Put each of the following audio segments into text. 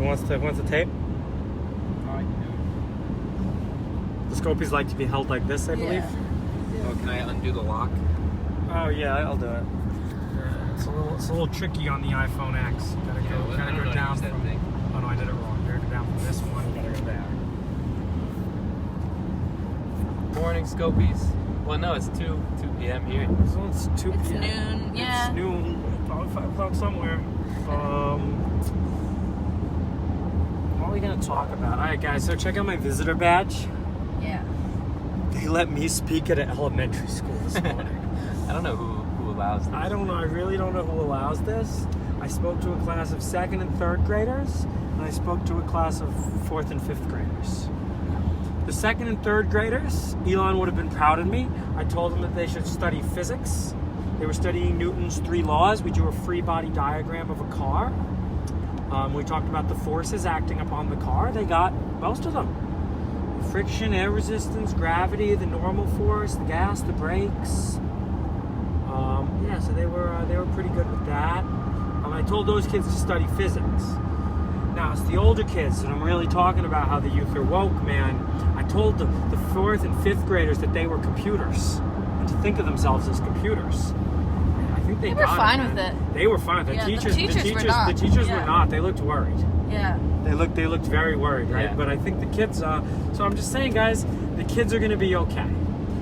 Who wants to tape? Oh, I can do The Scopies like to be held like this, I believe. it. Oh, can I undo the lock? Oh yeah, I'll do it. It's a little tricky on the iPhone X. You gotta go down from. Oh no, I did it wrong. You gotta go down from this one. You gotta go there. Morning, Scopies. Well, no, it's 2 p.m. here. So it's 2 p.m. It's noon, yeah. It's noon. Probably 5 o'clock somewhere. What are we gonna talk about? All right, guys. So check out my visitor badge. Yeah. They let me speak at an elementary school this morning. I don't know who allows this. I don't know. I really don't know who allows this. I spoke to a class of 2nd and 3rd graders, and I spoke to a class of 4th and 5th graders. The 2nd and 3rd graders, Elon would have been proud of me. I told them that they should study physics. They were studying Newton's 3 laws. We drew a free body diagram of a car. We talked about the forces acting upon the car. They got most of them. Friction, air resistance, gravity, the normal force, the gas, the brakes. Yeah, so they were pretty good with that. I told those kids to study physics. Now it's the older kids, and I'm really talking about how the youth are woke, man. I told the 4th and 5th graders that they were computers, and to think of themselves as computers. I think they were got fine it, with man. it. They were fine. The Yeah, teachers were not. The teachers Yeah. were not. They looked worried. Yeah. They looked very worried, right? Yeah. But I think the kids. So I'm just saying, guys, the kids are going to be okay.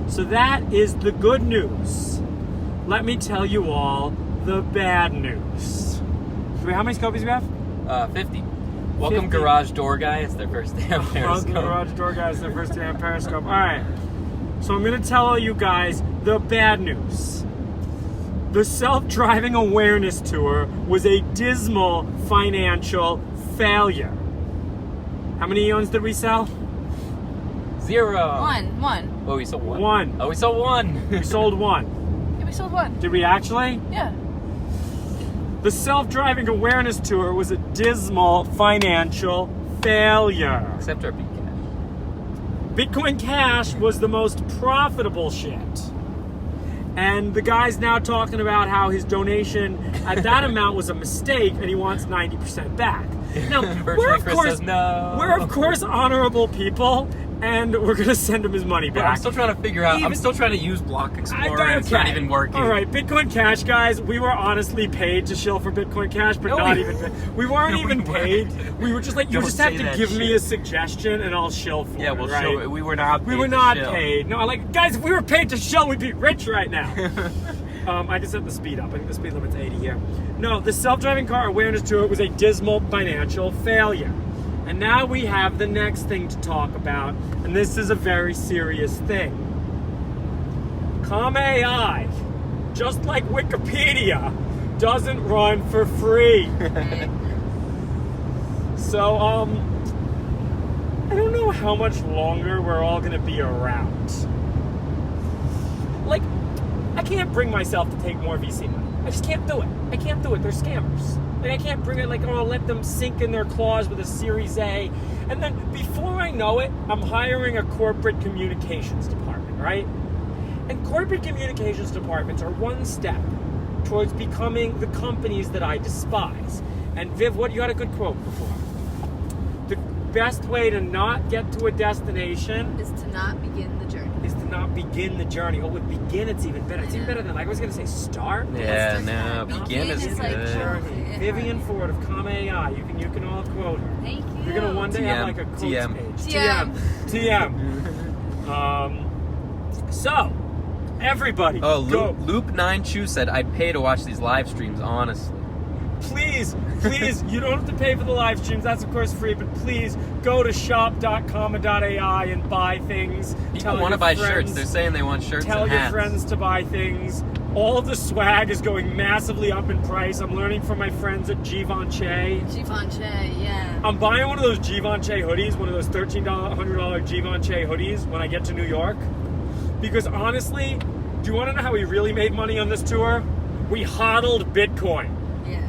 So that is the good news. Let me tell you all the bad news. How many Scopies do we have? 50. Welcome, 50. Garage Door Guy. It's their first day on Periscope. Welcome, Garage Door Guys, their first day on Periscope. All right. So I'm going to tell all you guys the bad news. The self-driving awareness tour was a dismal financial failure. How many eons did we sell? 0. One. Oh, we sold 1. 1. Oh, we sold 1. We sold 1. Yeah, we sold 1. Did we actually? Yeah. The self-driving awareness tour was a dismal financial failure. Except our Beacon. Bitcoin Cash was the most profitable shit. And the guy's now talking about how his donation at that amount was a mistake and he wants 90% back. Now, we're of course honorable people, and we're gonna send him his money back. But I'm still trying to figure out. I'm still trying to use Block Explorer, and it's not even working. All right, Bitcoin Cash, guys. We were honestly paid to shill for Bitcoin Cash, but not even paid. We weren't even paid. We were just like, you just have to give me a suggestion, and I'll shill for it. Yeah, we'll right? shill. We were not. We were not paid. No, like, guys, if we were paid to shill, we'd be rich right now. I just set the speed up. I think the speed limit's 80 here. No, the self-driving car awareness tour was a dismal financial failure. And now we have the next thing to talk about, and this is a very serious thing. comma.ai, just like Wikipedia, doesn't run for free. So, I don't know how much longer we're all gonna be around. Like, I can't bring myself to take more VC money. I just can't do it. I can't do it. They're scammers. Like, I can't bring it, like, oh, I'll let them sink in their claws with a Series A. And then before I know it, I'm hiring a corporate communications department, right? And corporate communications departments are one step towards becoming the companies that I despise. And Viv, you had a good quote before. The best way to not get to a destination Is to not begin the journey. is to not begin the journey. Oh, with begin, it's even better. It's even better than, like, I was going to say start. Yeah, no, Begin is Begin is good. like Journey. Yeah. Vivian Ford of comma.ai. You can all quote her. Thank you. You're going to one day have, like, a quotes TM. page. TM. So, everybody, Oh, go. Loop9Chu said, I'd pay to watch these live streams, honestly. Please, you don't have to pay for the live streams. That's, of course, free. But please, go to shop.comma.ai and buy things. People want to buy shirts. They're saying they want shirts Tell and your hats. friends to buy things. All of the swag is going massively up in price. I'm learning from my friends at Givenchy. Givenchy, yeah. I'm buying one of those Givenchy hoodies, one of those $1,300 Givenchy hoodies when I get to New York. Because honestly, do you want to know how we really made money on this tour? We hodled Bitcoin. Yeah.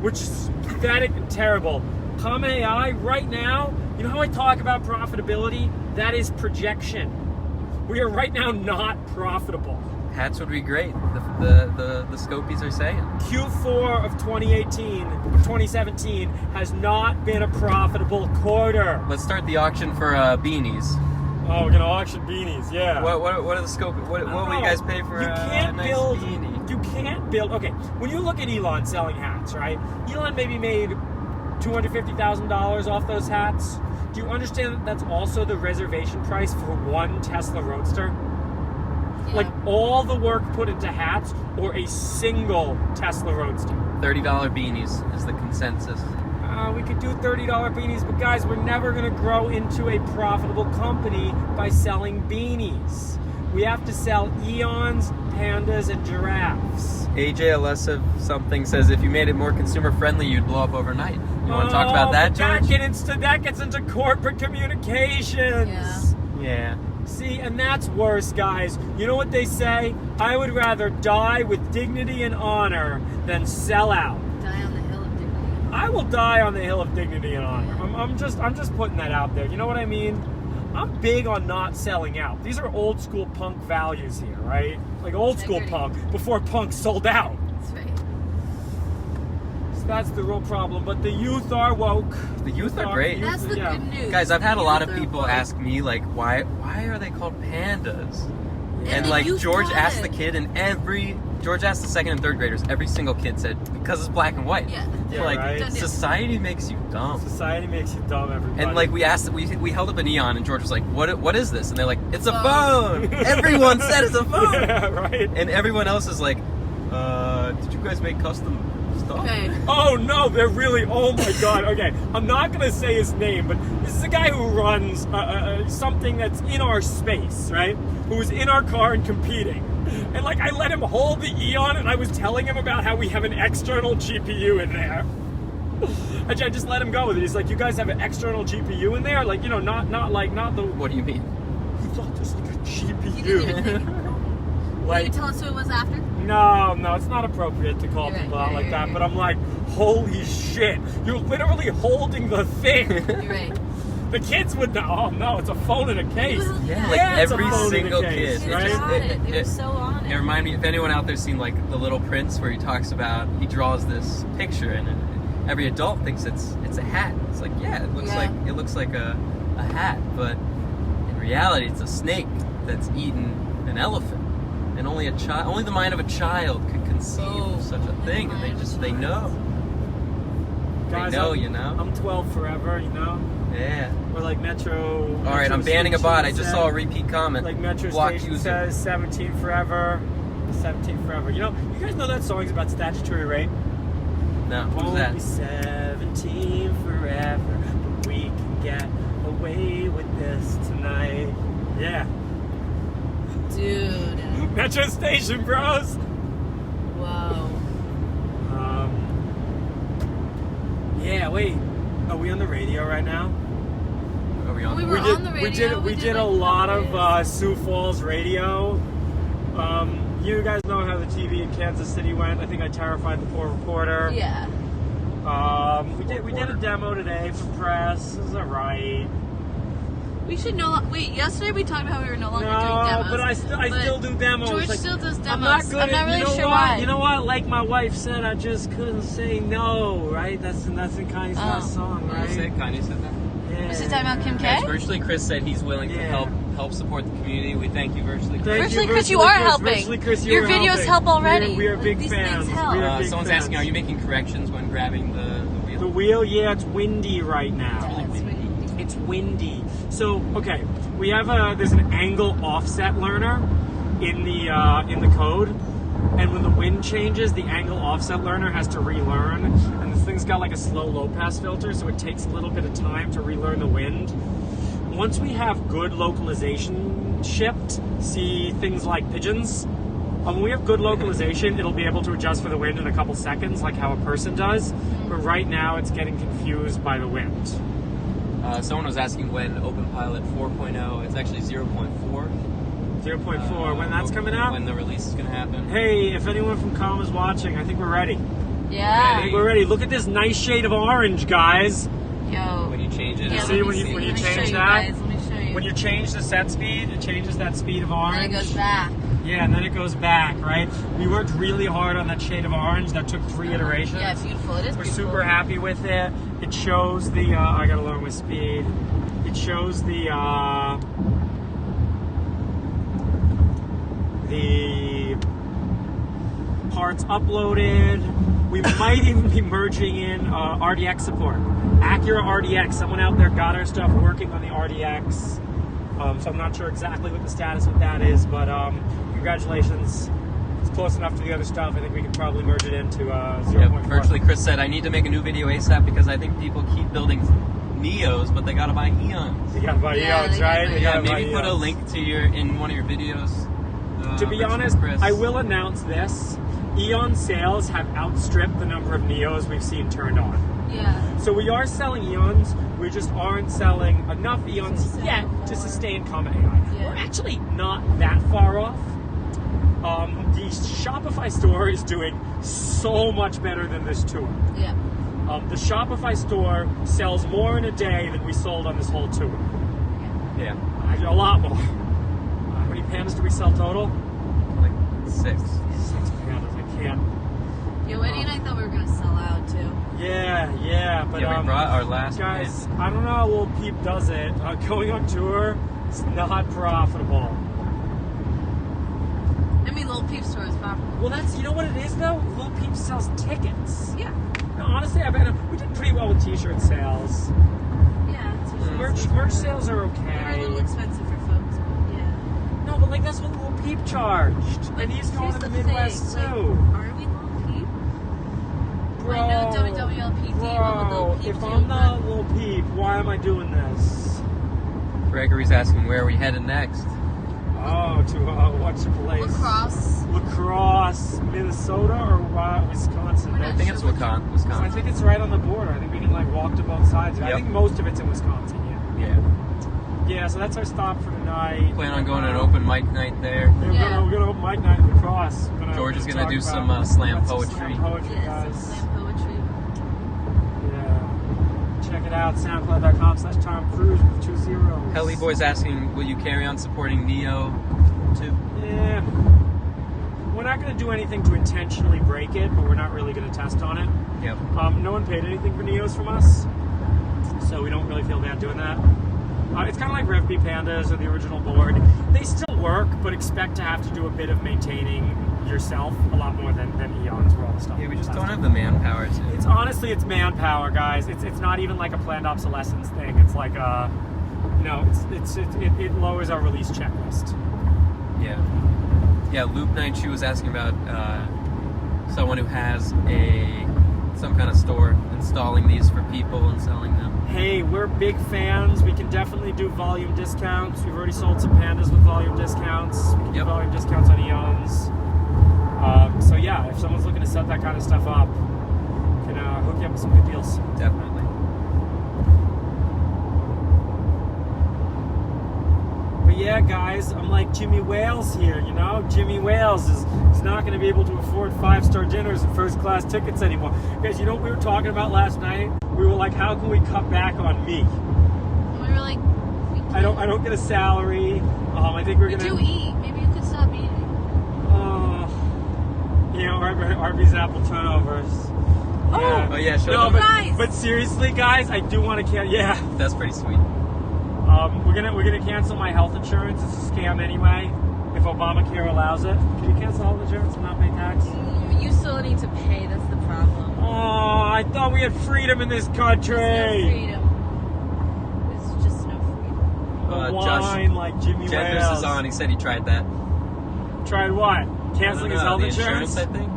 Which is pathetic and terrible. comma.ai right now, you know how I talk about profitability? That is projection. We are right now not profitable. Hats would be great. The Scopies are saying. Q4 of 2017 has not been a profitable quarter. Let's start the auction for beanies. Oh, we're gonna auction beanies, yeah. What are the Scopies? What will you guys pay for you a can't nice build, beanie? You can't build. Okay, when you look at Elon selling hats, right? Elon maybe made $250,000 off those hats. Do you understand that that's also the reservation price for one Tesla Roadster? Yeah. Like all the work put into hats or a single Tesla Roadster. $30 beanies is the consensus. We could do $30 beanies, but guys, we're never going to grow into a profitable company by selling beanies. We have to sell eons, pandas, and giraffes. AJ Alessa something says if you made it more consumer friendly, you'd blow up overnight. You want to talk about that, George? That gets into corporate communications. Yeah. See, and that's worse, guys. You know what they say? I would rather die with dignity and honor than sell out. Die on the hill of dignity. I will die on the hill of dignity and honor. I'm just putting that out there. You know what I mean? I'm big on not selling out. These are old school punk values here, right? Like old school punk before punk sold out. That's right. So that's the real problem. But the youth are woke. The youth are great. That's the good news. Guys, I've had a lot of Youth are people woke. ask me, like, why are they called pandas? And the like, youth George got asked it. the kid, and George asked the second and third graders, every single kid said, because it's black and white. Yeah. Yeah, Like, right? society makes you dumb. Society makes you dumb, everybody. And like, we held up a neon, and George was like, what is this? And they're like, it's a phone! Everyone said it's a phone! Yeah, right. And everyone else is like, did you guys make custom stuff? Okay. Oh no, they're really. Oh my god. Okay, I'm not gonna say his name, but this is a guy who runs something that's in our space, right? Who was in our car and competing, and like I let him hold the Eon, and I was telling him about how we have an external GPU in there. I just let him go with it. He's like, you guys have an external GPU in there, like not the. What do you mean? You thought this was like a You didn't even GPU. think. Will you tell us who it was after? No, it's not appropriate to call You're people right, out like you're that. right. But I'm like, holy shit! You're literally holding the thing. You're right. The kids would know. Oh no, it's a phone in a case. Yeah, Yeah, like it's a every phone in a single case, kid. They right? got it. They were so on It it. reminded me, if anyone out there's seen like The Little Prince, where he talks about, he draws this picture, and every adult thinks it's a hat. It's like, yeah, it looks like a hat, but in reality, it's a snake that's eaten an elephant, and only the mind of a child could conceive such a thing, and they know. Guys, They know, you know. I'm 12 forever, you know. Yeah. Or like Metro. All right, I'm banning a bot. I just saw a repeat comment. Like Metro Block Station user. says 17 forever. 17 forever. You guys know that song's about statutory rape? No, what Won't is be that? 17 forever, but we can get away with this tonight. Yeah. Dude. Metro Station, bros. Whoa. Yeah, wait. Are we on the radio right now? Are we on? We were on the radio. We did a like lot of numbers. Sioux Falls radio. You guys know how the TV in Kansas City went. I think I terrified the poor reporter. Yeah. We did a demo today for press. It was alright. We should wait, yesterday we talked about how we were no longer doing No, demos. but I still do demos. George Like, still does demos. I'm not good I'm not at, really you know sure what? why. You know what? Like my wife said, I just couldn't say no, right? That's in Kanye's last song, right? Kanye said that. Yeah. Was he talking about Kim K? Guys, Virtually Chris said he's willing to Yeah. help support the community. We thank you, Virtually Chris. Thank Virtually you, Chris, you Virtually are helping. Virtually Chris, you Your are videos helping. help already. We are big These fans. things help. We are big Someone's fans. asking, are you making corrections when grabbing the wheel? The wheel? Yeah, it's windy right now. That's windy. It's windy. So, okay, we have there's an angle offset learner in the code, and when the wind changes, the angle offset learner has to relearn, and this thing's got like a slow low pass filter, so it takes a little bit of time to relearn the wind. Once we have good localization shipped, see things like pigeons. When we have good localization, it'll be able to adjust for the wind in a couple seconds, like how a person does. But right now, it's getting confused by the wind. Someone was asking when openpilot 4.0, it's actually 0.4. 0.4, when that's coming out? When the release is going to happen. Hey, if anyone from Com is watching, I think we're ready. I Yeah. think we're ready. Look at this nice shade of orange, guys. Yo. When you change it. Yeah, see let when me you- when you Let me change show that? Guys. Let me show you. When you change the set speed, it changes that speed of and orange. it goes back. Yeah, and then it goes back, right? We worked really hard on that shade of orange. That took 3 iterations. Yeah, it's beautiful. It is We're beautiful. super happy with it. It shows the, I gotta learn with speed. It shows the parts uploaded. We might even be merging in RDX support. Acura RDX. Someone out there got our stuff working on the RDX. So I'm not sure exactly what the status with that is, but congratulations. It's close enough to the other stuff. I think we can probably merge it into 0.4. Virtually, Chris said, I need to make a new video ASAP because I think people keep building Neos, but they gotta buy Eons. You gotta buy Yeah, Eons, they gotta right? buy You Yeah, gotta buy maybe put a Eons. link to in one of your videos. To be Virtually, honest, Chris. I will announce this. Eon sales have outstripped the number of Neos we've seen turned on. Yeah. So we are selling Eons, we just aren't selling enough Eons yet to sustain comma.ai. Yeah. We're actually not that far off. The Shopify store is doing so much better than this tour. Yeah. The Shopify store sells more in a day than we sold on this whole tour. Yeah, A lot more. How many pandas do we sell total? like 6. 6 pandas. I can't. Yeah, Wendy and I thought we were gonna sell out too. Yeah, but Yeah, we brought our last guys, I don't know how Lil Peep does it. Going on tour, it's not profitable. I mean, Little Peep store is profitable. Well, that's, you know what it is though? Lil Peep sells tickets. Yeah. No, honestly, we did pretty well with t-shirt sales. Yeah. It's usually Merch sales are They're a okay. little expensive for folks, but yeah. No, but like that's what Lil Peep charged, and he's going to the Midwest thing, too. Like, are we Little Peep? Bro, I know WWLPD, but with Lil Peep if too, I'm not but- Lil Peep, why am I doing this? Gregory's asking where are we headed next. Oh, to what's your place? Lacrosse, Minnesota or Wisconsin? We're I not think it's sure. I Wisconsin. think it's right on the border. I think we can like walk to both sides. I Yep. think most of it's in Wisconsin. Yeah. Yeah, so that's our stop for tonight. Plan on going to an open mic night there. We're Yeah. gonna open mic night in Lacrosse. George is gonna talk do about- some slam about some poetry. Slam poetry, Yeah, some guys. slam poetry. Yeah. Check it out. SoundCloud.com/Tom Cruise with 2 zeros. Helly Boy's asking, will you carry on supporting Neo too? Yeah. We're not going to do anything to intentionally break it, but we're not really going to test on it. Yep. No one paid anything for Neos from us, so we don't really feel bad doing that. It's kind of like RevB Pandas or the original board. They still work, but expect to have to do a bit of maintaining yourself a lot more than Eons for all the stuff. Yeah, we just don't have the manpower to. It's honestly, it's manpower, guys. It's not even like a planned obsolescence thing. It's like a, it lowers our release checklist. Yeah. Yeah, Loop Night, she was asking about someone who has some kind of store installing these for people and selling them. Hey, we're big fans. We can definitely do volume discounts. We've already sold some pandas with volume discounts. We can do Yep. volume discounts on Eons. So yeah, if someone's looking to set that kind of stuff up, can hook you up with some good deals. Definitely. But yeah, guys, I'm like Jimmy Wales here, you know? Jimmy Wales is not going to be able to afford 5-star dinners and first-class tickets anymore. Guys, you know what we were talking about last night? We were like, how can we cut back on me? And we were like, I don't get a salary. I think we're we going to... do eat. Maybe you could stop eating. Arby's apple turnovers. Oh yeah, show No, them. but, Nice. but seriously, guys, I do want to cancel. Yeah, That's pretty sweet. we're gonna cancel my health insurance. It's a scam anyway. If Obamacare allows it, can you cancel health insurance and not pay tax? You still need to pay. That's the problem. Oh, I thought we had freedom in this country. There's no freedom. There's just no freedom. Wine like Jimmy Genders Wales. is on. He said he tried that. Tried what? Canceling his health the insurance? I think.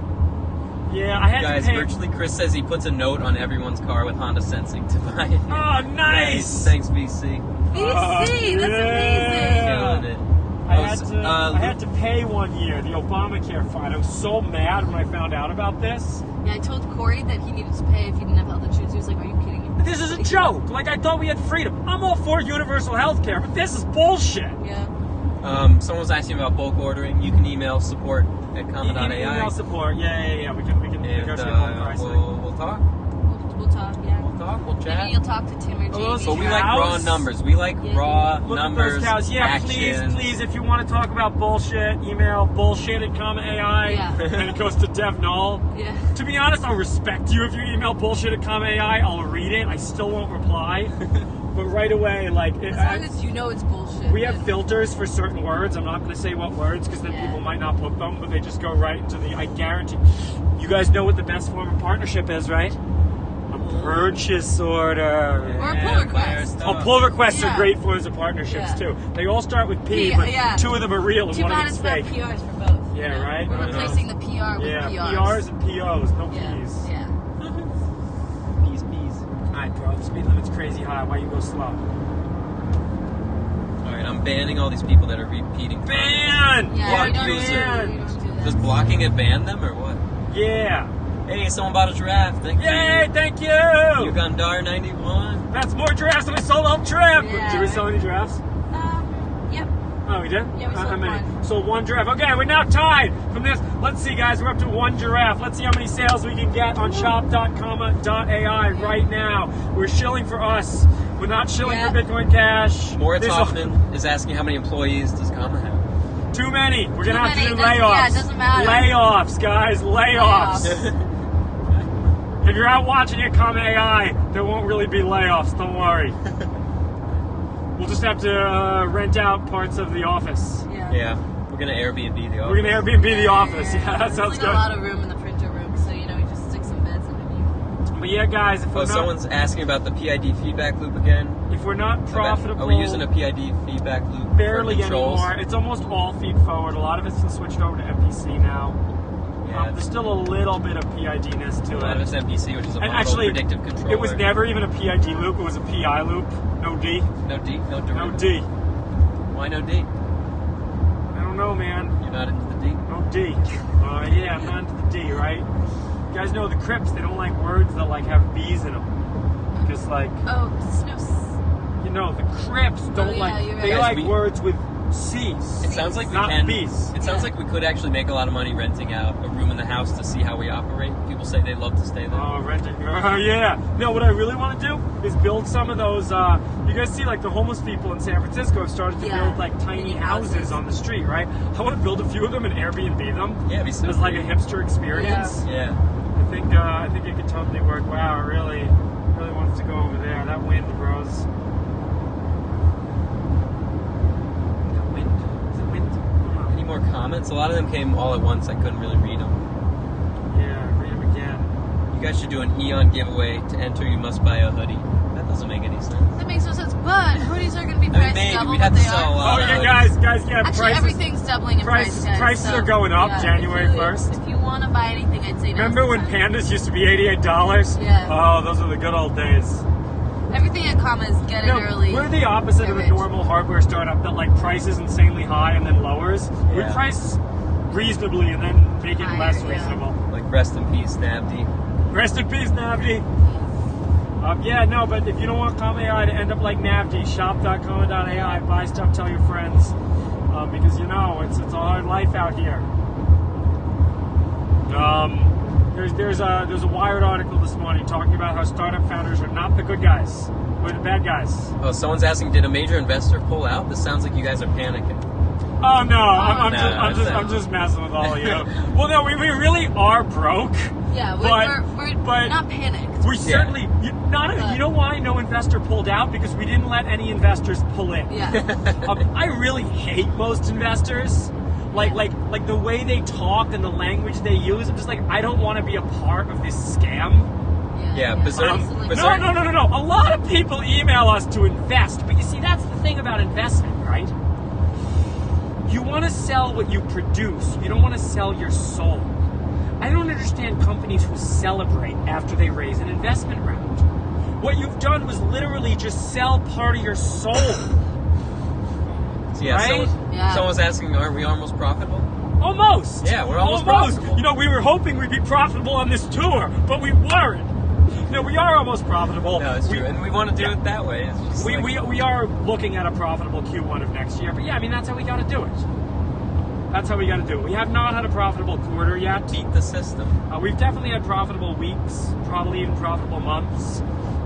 Yeah, I had Guys, to pay. virtually, Chris says he puts a note on every's car with Honda Sensing to buy it. Oh, nice. Thanks, VC. BC, that's yeah. amazing. Killing it. I had to pay 1 year, the Obamacare fine. I was so mad when I found out about this. Yeah, I told Corey that he needed to pay if he didn't have health insurance. He was like, "Are you kidding me?" This is a joke. Like, I thought we had freedom. I'm all for universal health care, but this is bullshit. Yeah. Someone was asking about bulk ordering. You can email support@comma.ai. Email support. Yeah. We can and negotiate more pricing. we'll talk. We'll talk. Yeah. We'll chat. Maybe you'll talk to Tim or Jamie. those But we like raw cows? numbers. We like Yeah. raw Look numbers. at those cows. Yeah, actions. please, if you want to talk about bullshit, email bullshit@comma.ai, Yeah. and it goes to Dev Null. Yeah. To be honest, I'll respect you if you email bullshit@comma.ai. I'll read it. I still won't reply. But right away, like... As long as you know it's bullshit. we have filters for certain words. I'm not going to say what words because then Yeah. people might not put them, but they just go right into the... I guarantee... You guys know what the best form of partnership is, right? A purchase order. Or a Yeah, pull buy our request. stuff. Oh, pull requests are Yeah. great forms of partnerships Yeah. too. They all start with P, P, but yeah. two of them are real and Too one of bad them's it's not fake. PRs for both. Yeah, you know? right? We're I know. replacing the PR with Yeah, PRs. PRs and POs, no Yeah. Ps. Yeah. Peace. Alright, bro, the speed limit's crazy high. Why you go slow? Alright, I'm banning all these people that are repeating. Ban! Yeah, we Block don't, user. we don't do that. Does blocking it ban them or what? Yeah. Hey, someone bought a giraffe. Thank Yay, you. thank you! Ugandar 91. That's more giraffes than we sold all trip! Yeah, Did we right. sell any giraffes? Yep. Oh, we did? Yeah, we sold How many? one. Sold one giraffe. Okay, we're now tied from this. Let's see, guys. We're up to one giraffe. Let's see how many sales we can get on shop.comma.ai right now. We're shilling for us. We're not shilling Yeah. for Bitcoin Cash. Moritz This- Hoffman is asking how many employees does Comma have? Too many. We're Too going to have to many. do Doesn't- layoffs. yeah, it doesn't matter. Layoffs, guys. Layoffs. Layoffs. If you're out watching at Comma.ai, there won't really be layoffs. Don't worry. We'll just have to rent out parts of the office. Yeah. Yeah, we're gonna Airbnb the office. We're going to Airbnb the office. Yeah, that There's sounds like good. a lot of room in the printer room, so you know we just stick some beds underneath. But yeah, guys, if Oh, we're not... someone's asking about the PID feedback loop again. If we're not profitable, Are we using a PID feedback loop barely for controls? anymore. It's almost all feed forward. A lot of it's been switched over to MPC now. Yeah, There's still a little bit of PID-ness to a lot of it. it's MPC, which is a And model actually, predictive controller. it was never even a PID loop. It was a PI loop. No D. No D, no No derivative. D. Why no D? I don't know, man. You're not into the D. No D. Yeah, I'm not into the D, right? You guys know the Crips. They don't like words that like have B's in them. Because like, Oh, snooze. you know, the Crips don't yeah, like. you're They right. like Guys, words with C's. It sounds like we Not can. B's. It sounds Yeah. like we could actually make a lot of money renting out a room in the house to see how we operate. People say they love to stay there. Oh, renting. Yeah. No, what I really want to do is build some of those. You guys see, like, the homeless people in San Francisco have started to Yeah. build, like, tiny Mini houses houses. on the street, right? I want to build a few of them and Airbnb them. Yeah, it'd be so As, like, a great. hipster experience. Yeah. I think it could totally work. Wow, it really wants to go over there. That wind, bros. That wind. Is it wind? I don't know. Any more comments? A lot of them came all at once. I couldn't really read them. Yeah, read them again. You guys should do an Eon giveaway. To enter, you must buy a hoodie. That doesn't make any sense. That makes no sense, but hoodies are going to be I mean, priced maybe double we'd what have to they sell a are. lot. Oh, yeah, guys, yeah, Actually, prices. everything's doubling in price, guys. Prices so, are going up yeah, January if you- 1st. If you want to buy anything, I'd say now's Remember the when time. pandas used to be $88? Yeah. Oh, those are the good old days. Everything at Comma is get it No, early. we're the opposite of the Get rich. normal hardware startup that like prices insanely high and then lowers. We Yeah. price reasonably and then make it Higher, less yeah. reasonable. Like rest in peace, Nabdi. Rest in peace, Navdi. Yeah, no, but if you don't want Comma.ai to end up like Navdi, shop.comma.ai, buy stuff, tell your friends. Because you know, it's a hard life out here. There's a Wired article this morning talking about how startup founders are not the good guys. We're the bad guys. Oh, someone's asking, did a major investor pull out? This sounds like you guys are panicking. Oh no, I'm No, I'm just messing with all of you. Well, no, we really are broke. Yeah, But- we're but- not panicked. We certainly you know why no investor pulled out? Because we didn't let any investors pull in. Yeah. I really hate most investors. Like the way they talk and the language they use. I'm just like, I don't want to be a part of this scam. Yeah, Berserk- absolutely. Berserk- No. A lot of people email us to invest, but you see, that's the thing about investment, right? You want to sell what you produce. You don't want to sell your soul. I don't understand companies who celebrate after they raise an investment round. What you've done was literally just sell part of your soul. So, yeah, Right? someone's asking, aren't we almost profitable? Almost. Yeah, we're almost profitable. You know, we were hoping we'd be profitable on this tour, but we weren't. No, we are almost profitable. No, it's true. And we want to do it that way. It's just We, like, we are looking at a profitable Q1 of next year, but yeah, I mean, that's how we got to do it. That's how we got to do it. We have not had a profitable quarter yet. beat the system. We've definitely had profitable weeks, probably even profitable months.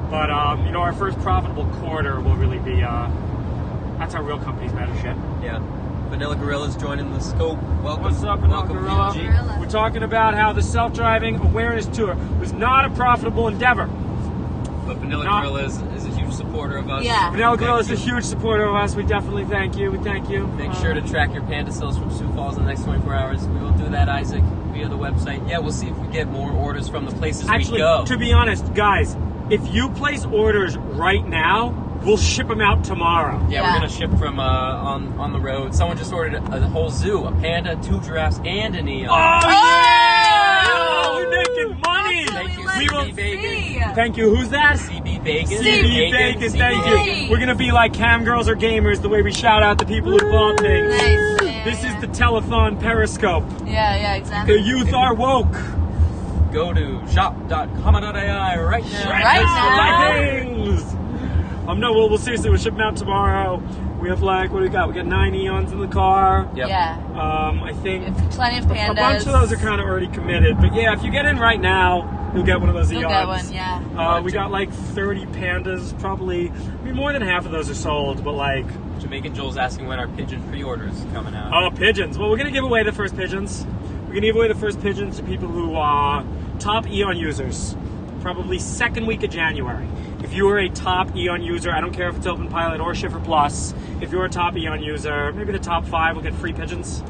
But our first profitable quarter will really be that's how real companies measure shit. Yeah. Vanilla Gorilla's joining the scope. Welcome. What's up, Vanilla Welcome, Gorilla? VG. We're talking about how the self-driving awareness tour was not a profitable endeavor. But Vanilla Gorilla is a huge supporter of us. Yeah. Vanilla Gorilla is a huge supporter of us. We definitely thank you. We thank you. Make sure to track your panda sales from Sioux Falls in the next 24 hours. We will do that, Isaac, via the website. Yeah, we'll see if we get more orders from the places Actually, we go. to be honest, guys, if you place orders right now, we'll ship them out tomorrow. Yeah, we're gonna ship from on the road. Someone just ordered a whole zoo: a panda, 2 giraffes, and an eon. Oh yeah! Oh, we're making money. Thank you, We will. CB Vegas. Thank you. Who's that? CB Vegas. CB Vegas. Thank you. We're gonna be like cam girls or gamers, the way we shout out the people who bought things. Nice. Yeah, This is the telethon Periscope. Yeah, exactly. The youth are woke. Go to shop.comma.ai right now. Right now. Buy things. No, we'll seriously, we'll ship them out tomorrow. We have what do we got? We got 9 eons in the car. Yep. Yeah. I think Plenty of pandas. a bunch of those are kind of already committed. But yeah, if you get in right now, you'll get one of those eons. You'll get one, yeah. We got like 30 pandas, probably. More than half of those are sold, but like. Jamaican Joel's asking when our pigeon pre-orders is coming out. Oh, pigeons. Well, we're going to give away the first pigeons. We're going to give away the first pigeons to people who are top Eon users. Probably second week of January. If you are a top Eon user, I don't care if it's openpilot or Schiffer Plus, if you're a top Eon user, maybe the top 5 will get free pigeons.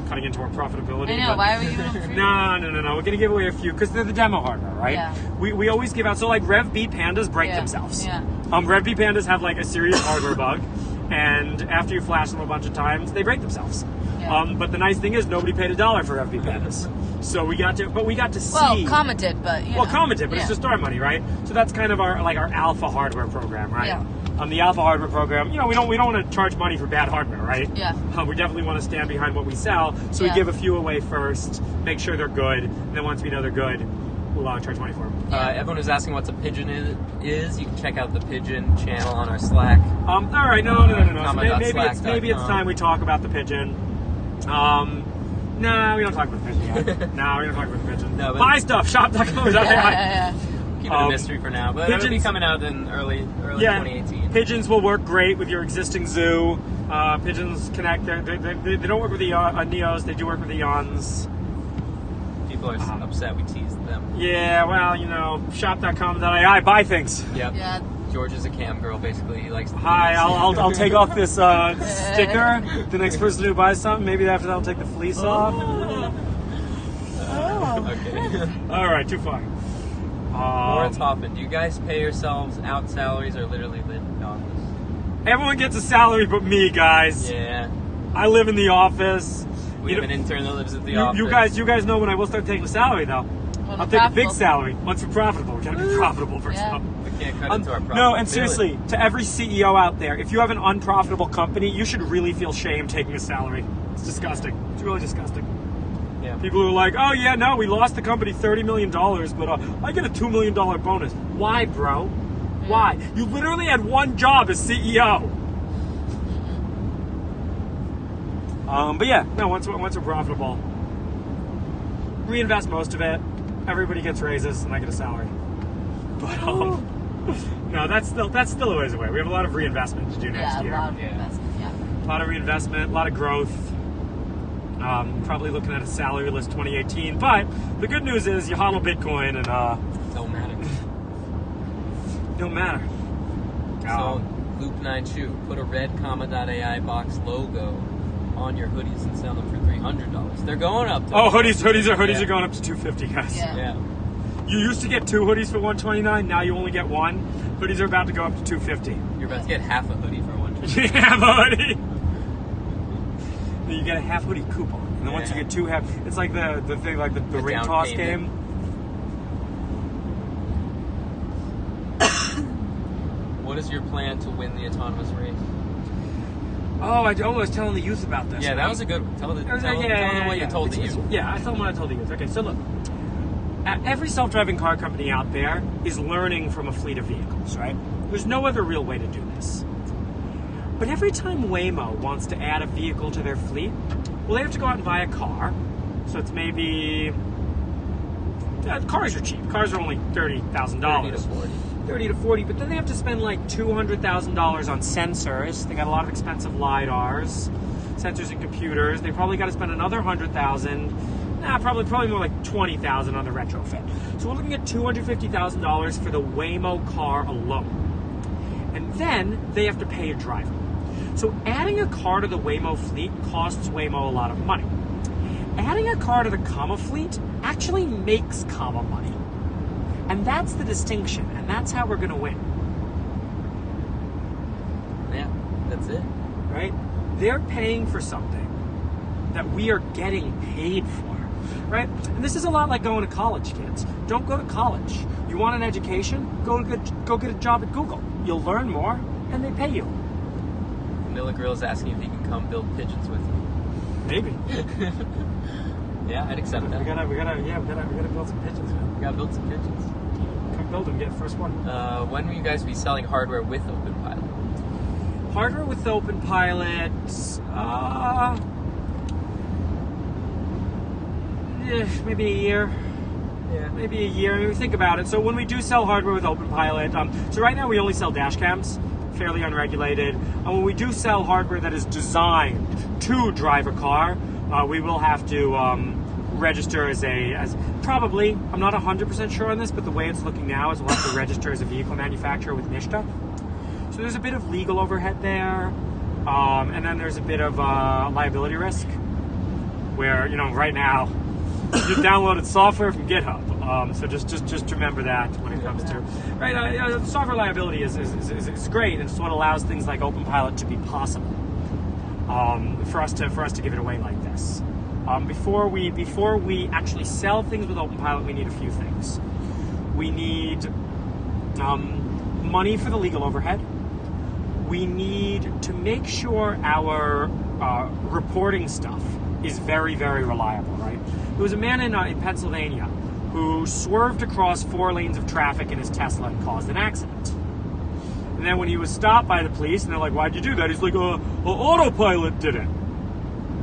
Cutting into our profitability. I know, but why are we giving them free? No. We're going to give away a few because they're the demo hardware, right? Yeah. We always give out, so like Rev B pandas break themselves. Yeah. Rev B pandas have like a serious hardware bug, and after you flash them a bunch of times, they break themselves. Yeah. But the nice thing is nobody paid $1 for Rev B pandas. So we got to see. Well, comma did, but Well, comma did, but it's just our money, right? So that's kind of our alpha hardware program, right? Yeah. The alpha hardware program, we don't want to charge money for bad hardware, right? Yeah. We definitely want to stand behind what we sell, so we give a few away first, make sure they're good, and then once we know they're good, we'll charge money for them. Everyone was asking what's a pigeon is. You can check out the pigeon channel on our Slack. All right, no. So maybe it's Comma.slack.com. time we talk about the pigeon. No, we don't talk about the pigeon yet. No, we don't talk about the pigeon. No, but- Buy stuff, shop.com. Yeah. Keep it a mystery for now, but it'll be pigeons- coming out in early 2018. Pigeons will work great with your existing zoo. Pigeons connect. They don't work with the Neos. They do work with the Eons. People are upset we teased them. Yeah, well, shop.com.ai. Buy things. Yep. Yeah. George is a cam girl, basically. He likes. Hi, I'll take off this sticker. The next person who buys something, maybe after that I'll take the fleece off. Okay. All right, too far. Lawrence Hoffman, do you guys pay yourselves out salaries or literally live in the office? Everyone gets a salary but me, guys. Yeah. I live in the office. We have an intern that lives at the office. You guys know when I will start taking a salary though. I'll take a big salary once we're profitable. We gotta be profitable first of all. We can't cut into our profit. No, and seriously, to every CEO out there, if you have an unprofitable company, you should really feel shame taking a salary. It's disgusting. It's really disgusting. Yeah. People who are like, oh yeah, no, we lost the company $30 million, but I get a $2 million bonus. Why, bro? Why? You literally had one job as CEO. But yeah, no, once we're profitable, reinvest most of it. Everybody gets raises, and I get a salary. But no, that's still a ways away. We have a lot of reinvestment to do next year. A lot of investment, A lot of reinvestment, a lot of growth. Probably looking at a salary list 2018. But the good news is you hodl Bitcoin and Don't matter. don't matter. So, Loop9Shoe, put a red comma.ai box logo on your hoodies and sell them for $300. They're going up. Hoodies are going up to $250, guys. Yeah. You used to get 2 hoodies for $129. Now you only get 1. Hoodies are about to go up to $250. You're about to get half a hoodie for $120. You have a hoodie. You get a half hoodie coupon, and then once you get 2 half, it's like the thing like the ring down toss payment. game. What is your plan to win the autonomous race? Oh, I was telling the youth about this. Yeah, that was a good one. Tell them what you told the youth. Yeah, I told them what I told the youth. Okay, so look, every self-driving car company out there is learning from a fleet of vehicles, right? There's no other real way to do this. But every time Waymo wants to add a vehicle to their fleet, well, they have to go out and buy a car. So it's maybe... cars are cheap. Cars are only $30,000. 30 to 40. 30 to 40, but then they have to spend like $200,000 on sensors. They got a lot of expensive LiDARs, sensors and computers. They probably got to spend another $100,000. Probably more like $20,000 on the retrofit. So we're looking at $250,000 for the Waymo car alone. And then they have to pay a driver. So adding a car to the Waymo fleet costs Waymo a lot of money. Adding a car to the comma fleet actually makes comma money. And that's the distinction, and that's how we're going to win. Yeah, that's it. Right? They're paying for something that we are getting paid for. Right? And this is a lot like going to college, kids. Don't go to college. You want an education? Go get a job at Google. You'll learn more, and they pay you. Vanilla Grill's asking if he can come build pigeons with you. Maybe. Yeah, I'd accept that. We gotta build some pigeons. Man. We gotta build some pigeons. Come build them. Get the first one. When will you guys be selling hardware with openpilot? Hardware with openpilot. Maybe a year. Yeah. Maybe a year. I mean, think about it. So when we do sell hardware with openpilot, so right now we only sell dash cams, fairly unregulated. And when we do sell hardware that is designed to drive a car, we will have to register as probably, I'm not 100% sure on this, but the way it's looking now is we'll have to register as a vehicle manufacturer with NHTSA. So there's a bit of legal overhead there, and then there's a bit of liability risk, where, right now, you downloaded software from GitHub. So just remember that when it comes to, right, software liability is great, and it's what allows things like openpilot to be possible. For us to give it away like this. Before we actually sell things with openpilot, we need a few things. We need money for the legal overhead. We need to make sure our reporting stuff is very, very reliable, right? There was a man in Pennsylvania who swerved across 4 lanes of traffic in his Tesla and caused an accident. And then when he was stopped by the police, and they're like, "Why'd you do that?" He's like, "Autopilot did it."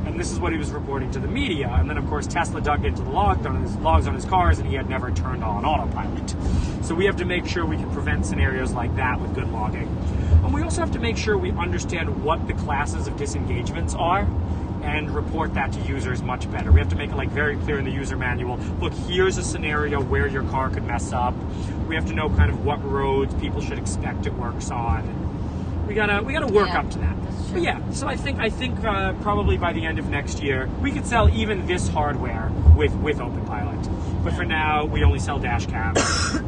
And this is what he was reporting to the media. And then, of course, Tesla dug into the logs on his cars, and he had never turned on autopilot. So we have to make sure we can prevent scenarios like that with good logging. And we also have to make sure we understand what the classes of disengagements are and report that to users much better. We have to make it very clear in the user manual. Look, here's a scenario where your car could mess up. We have to know kind of what roads people should expect it works on. We gotta work up to that. But yeah, so I think probably by the end of next year we could sell even this hardware with openpilot. But for now, we only sell dash cams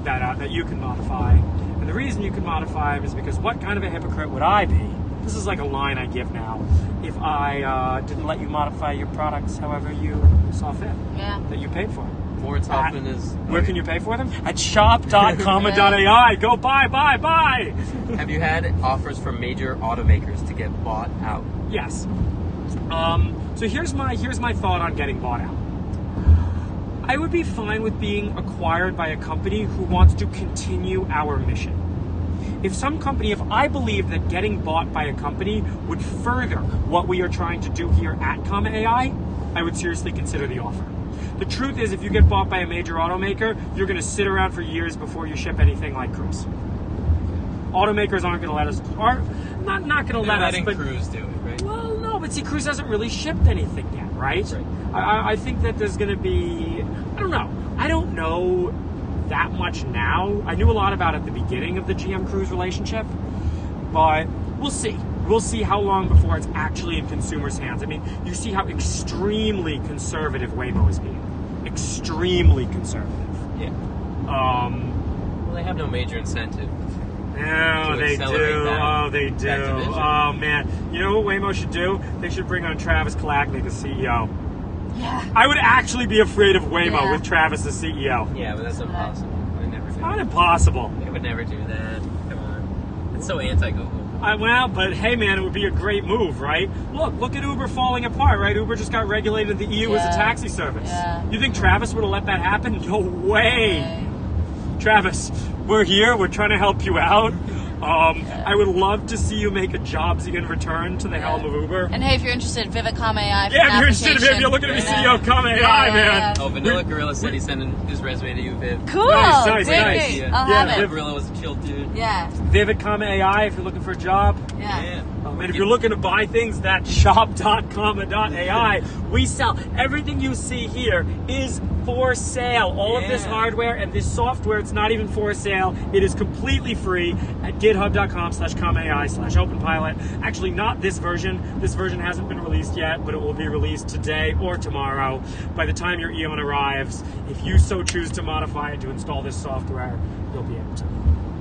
that you can modify. And the reason you can modify them is because what kind of a hypocrite would I be? This is like a line I give now. If I didn't let you modify your products however you saw fit, that you paid for. Lawrence Hoffman is... Where can you pay for them? At shop.comma.ai. Go buy. Have you had offers from major automakers to get bought out? Yes. So here's my thought on getting bought out. I would be fine with being acquired by a company who wants to continue our mission. If I believe that getting bought by a company would further what we are trying to do here at comma.ai, I would seriously consider the offer. The truth is, if you get bought by a major automaker, you're going to sit around for years before you ship anything like Cruise. Automakers aren't going to let us, not going to let us, but Cruise do it, right? Well, no, but see, Cruise hasn't really shipped anything yet, right? I think that there's going to be, I don't know that much now. I knew a lot about it at the beginning of the GM Cruise relationship, but we'll see. We'll see how long before it's actually in consumers' hands. I mean, you see how extremely conservative Waymo is being. Extremely conservative. Yeah. Well, they have no major incentive. No, they do. Oh, they do. Oh, man. You know what Waymo should do? They should bring on Travis Kalanick as CEO. Yeah. I would actually be afraid of Waymo with Travis as CEO. Yeah, but that's impossible. They never do. Not impossible. They would never do that. Come on. It's so anti-Google. But hey, man, it would be a great move, right? Look at Uber falling apart, right? Uber just got regulated in the EU as a taxi service. Yeah. You think Travis would have let that happen? No way. Travis, we're here. We're trying to help you out. I would love to see you make a Jobsian return to the helm of Uber. And hey, if you're interested, comma.ai. Yeah, if you're interested, if you're looking to be CEO of comma.ai, man. Oh, Vanilla Gorilla said he's sending his resume to you, Viv. Cool. Nice. Great. Yeah. I'll have Vanilla it. Gorilla was a chill dude. Yeah. Viv at comma.ai if you're looking for a job. Yeah. And if you're looking to buy things, that shop.comma.ai. We sell everything you see here is for sale. All of this hardware and this software, it's not even for sale. It is completely free at github.com/comma.ai/openpilot. Actually, not this version. This version hasn't been released yet, but it will be released today or tomorrow. By the time your Eon arrives, if you so choose to modify it to install this software, you'll be able to.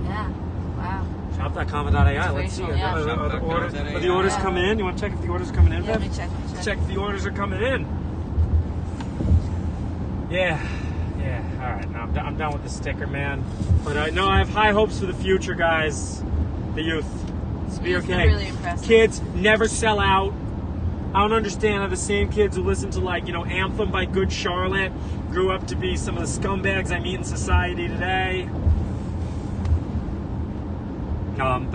Yeah. Wow. Shop.comma.ai. Let's see. Yeah. Are the orders coming in? You want to check if the orders are coming in, Yeah, Viv? let me check. Check if the orders are coming in. Yeah. All right. Now I'm done with the sticker, man. But I have high hopes for the future, guys. The youth. It's be Youth are okay. really impressive. Kids never sell out. I don't understand how the same kids who listen to Anthem by Good Charlotte grew up to be some of the scumbags I meet in society today. So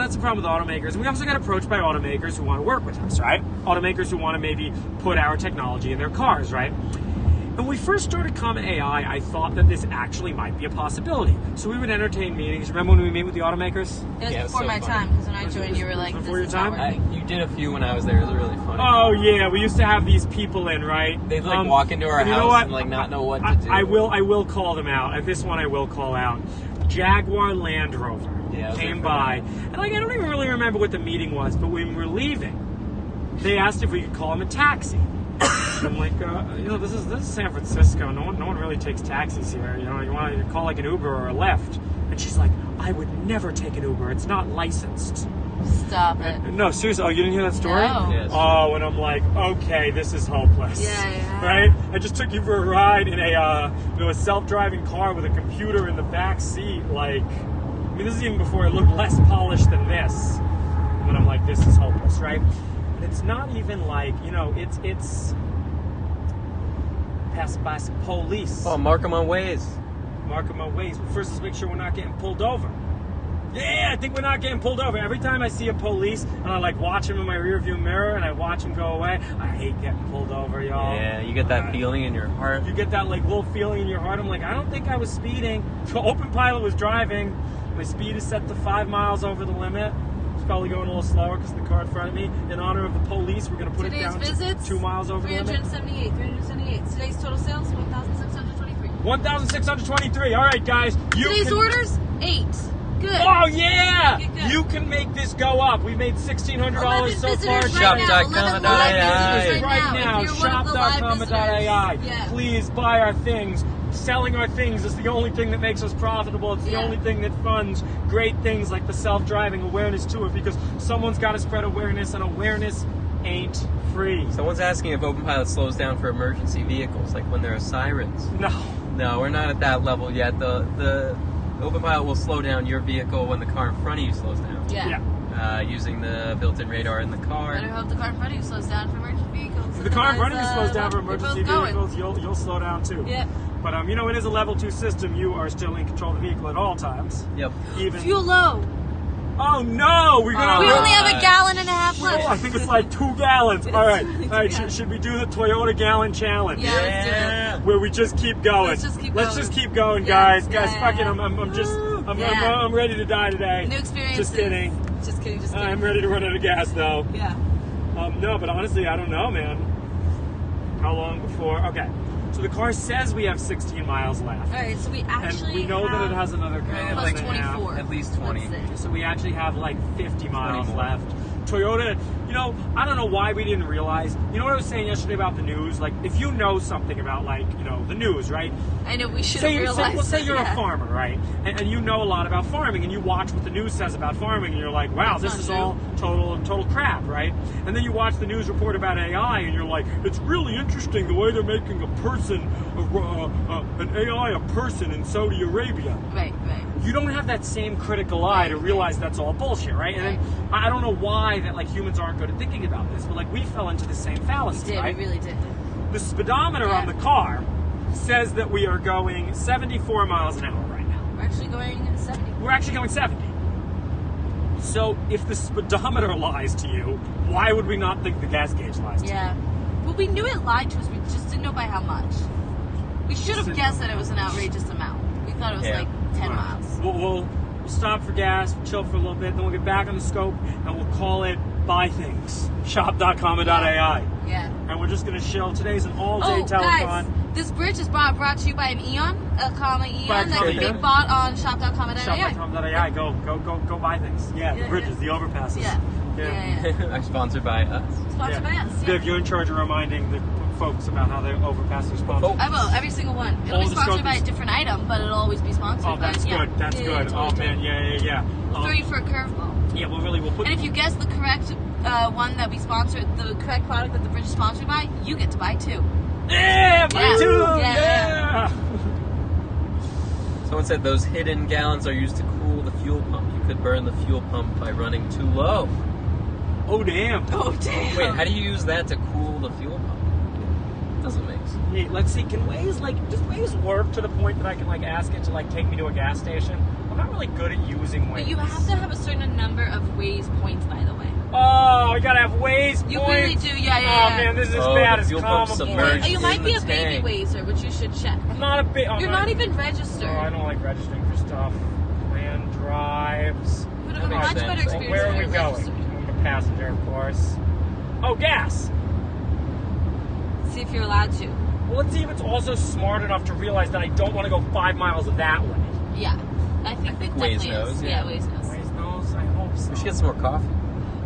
that's the problem with automakers. And we also got approached by automakers who want to work with us, right? Automakers who want to maybe put our technology in their cars, right? And when we first started comma.ai, I thought that this actually might be a possibility. So we would entertain meetings. Remember when we meet with the automakers? It was Yeah, it was before so my funny. time, because when I joined, you were like, Before this your is not time? working. You did a few when I was there. It was really funny. Oh yeah, we used to have these people in, right? They'd walk into our and you know house what? and not know what to do. I will call them out. This one I will call out. Jaguar Land Rover came by, and I don't even really remember what the meeting was, but when we were leaving, they asked if we could call them a taxi. And I'm like, this is San Francisco. No one really takes taxis here. You want to call like an Uber or a Lyft. And she's like, I would never take an Uber. It's not licensed. Stop it. No, seriously. Oh, you didn't hear that story? No. Yes. Oh, and I'm like, okay, this is hopeless. Yeah. Right? I just took you for a ride in a self-driving car with a computer in the back seat. This is even before it looked less polished than this. And I'm like, this is hopeless, right? And it's not even it's passed by some police. Oh, mark them on Waze. Mark them on Waze. But first, let's make sure we're not getting pulled over. Yeah, I think we're not getting pulled over. Every time I see a police and I watch him in my rearview mirror and I watch him go away, I hate getting pulled over, y'all. Yeah, you get that feeling in your heart. You get that little feeling in your heart. I'm like, I don't think I was speeding. Openpilot was driving. My speed is set to 5 miles over the limit. It's probably going a little slower because of the car in front of me. In honor of the police, we're going to put it down to 2 miles over the limit. 378. Today's total sales, 1,623. 1,623. All right, guys. Today's orders, 8. Good. Oh, yeah. Good. You can make this go up. We made $1,600 so far. Shop.comma.ai. Right now. Shop.comma.ai. Yeah. Please buy our things. Selling our things is the only thing that makes us profitable. It's the only thing that funds great things like the self-driving awareness to it, because someone's got to spread awareness, and awareness ain't free. Someone's asking if OpenPilot slows down for emergency vehicles, like when there are sirens. No, we're not at that level yet. The OpenPilot will slow down your vehicle when the car in front of you slows down. Yeah. Using the built-in radar in the car. Better hope the car in front of you slows down for emergency vehicles. If the car in front of you slows down for emergency both vehicles, you'll slow down too. Yep. But it is a level 2 system. You are still in control of the vehicle at all times. Yep. Even. Fuel low. Oh no, we're gonna. We only have a gallon and a half Oh, left. I think it's 2 gallons. All right. Should we do the Toyota gallon challenge? Yeah, let's do it. Where we just keep going. Let's just keep going. guys. Yeah, Guys, yeah, fucking, yeah. I'm ready to die today. New experiences. Just kidding. Just kidding. I'm ready to run out of gas though. Yeah. No, but honestly, I don't know, man. How long before? Okay. So the car says we have 16 miles left. All right, so we actually and we know that it has another plus gallon and a half. 24. At least 20. Let's So we actually have 50 miles more. left. Toyota, I don't know why we didn't realize. You know what I was saying yesterday about the news? If you know something about the news, right? I know we should have realized. Let's say you're a farmer, right? And you know a lot about farming, and you watch what the news says about farming, and you're like, wow, this is all total crap, right? And then you watch the news report about AI, and you're like, it's really interesting the way they're making a person, an AI a person in Saudi Arabia. Right. You don't have that same critical eye to realize that's all bullshit, right? And then I don't know why that humans aren't good at thinking about this, but we fell into the same fallacy, right? We really did. The speedometer on the car says that we are going 74 miles an hour right now. We're actually going 70. We're actually going 70. So if the speedometer lies to you, why would we not think the gas gauge lies to you? Yeah. Well, we knew it lied to us. We just didn't know by how much. We should have guessed that it was an outrageous amount. We thought it was like 10 miles. We'll stop for gas, chill for a little bit, then we'll get back on the scope, and we'll call it Buy Things. Shop.comma.ai. Yeah. And we're just going to chill. Today's an all-day telethon. Guys, this bridge is brought to you by an Eon, a comma Eon By that comma, can yeah. be bought on shop.comma.ai. Shop.comma.ai. Go buy things. Yeah, the bridges, the overpasses. Yeah. Are sponsored by us. Sponsored by us. Yeah. Viv, you're in charge of reminding the folks about how the overpasses are sponsored. I will, every single one. It'll All be the sponsored by a Scopies. different item, but it'll always be sponsored Oh, that's by good. That's good. Totally, Oh, man, yeah. We'll throw you for a curveball. Yeah, we'll put... And if you guess the correct one that we sponsored, the correct product that the bridge is sponsored by, you get to buy two. Yeah, buy two! Yeah. Someone said those hidden gallons are used to cool the fuel pump. You could burn the fuel pump by running too low. Oh, damn. Oh, damn. Wait, how do you use that to cool the fuel pump? Doesn't make sense. Hey, let's see, does Waze work to the point that I can, ask it to, take me to a gas station? I'm not really good at using Waze. But you have to have a certain number of Waze points, by the way. Oh, I gotta have Waze You points. really do, yeah. Oh, man, this is as bad the as fuel pump comma submerged. points. You might be a in the baby tank. Wazer, which you should check. I'm not a bit... You're not even registered. Oh, I don't like registering for stuff. Plan drives. You would have a That makes much sense. better experience Where are if we you're going? registered. I'm a passenger, of course. Oh, gas. See if you're allowed to. Well, let's see if it's also smart enough to realize that I don't want to go 5 miles that way. Yeah. I think it Waze definitely knows, is. yeah. Waze knows. Waze knows? I hope so. We should get some more coffee.